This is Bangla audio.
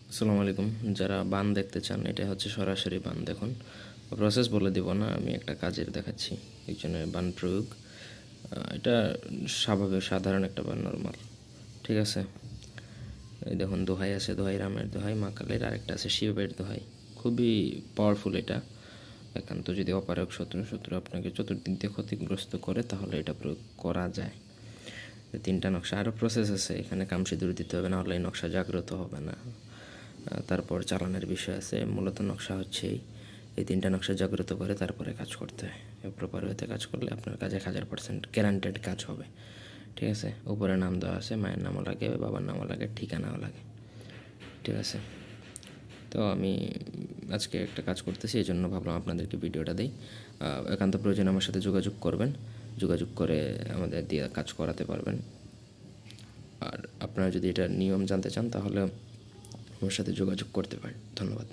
আসসালামু আলাইকুম। যারা বান দেখতে চান, এটা হচ্ছে সরাসরি বান। দেখুন, প্রসেস বলে দিব না, আমি একটা কাজের দেখাচ্ছি। একজনের বান প্রয়োগ, এটা স্বাভাবিক সাধারণ একটা বান, নর্মাল। ঠিক আছে, এই দেখুন দোহাই আছে, দোহাই রামের দোহাই, মা কালীর, আরেকটা আছে শিবের দোহাই। খুবই পাওয়ারফুল এটা। একান্ত যদি অপারক শত্রু আপনাকে চতুর্দিক দিয়ে ক্ষতিগ্রস্ত করে, তাহলে এটা প্রয়োগ করা যায়। তিনটা নকশা, আরও প্রসেস আছে, এখানে কাম সিঁদুর দিতে হবে, না হলে এই নকশা জাগ্রত হবে না। তারপর চালানের বিষয় আছে। মূলত নকশা হচ্ছে এই তিনটা নকশা জাগ্রত করে তারপরে কাজ করতে হয়। প্রপার ওয়েতে কাজ করলে আপনার কাজে 1000% গ্যারান্টেড কাজ হবে। ঠিক আছে, উপরে নাম দেওয়া আছে, মায়ের নামও লাগে, বাবার নামও লাগে, ঠিকানাও লাগে। ঠিক আছে, তো আমি আজকে একটা কাজ করতেছি, এই জন্য ভাবলাম আপনাদেরকে ভিডিওটা দিই। একান্ত প্রয়োজন আমার সাথে যোগাযোগ করবেন, যোগাযোগ করে আমাদের দিয়ে কাজ করাতে পারবেন। আর আপনারা যদি এটা নিয়ম জানতে চান, তাহলে আমার সাথে যোগাযোগ করতে পারেন। ধন্যবাদ।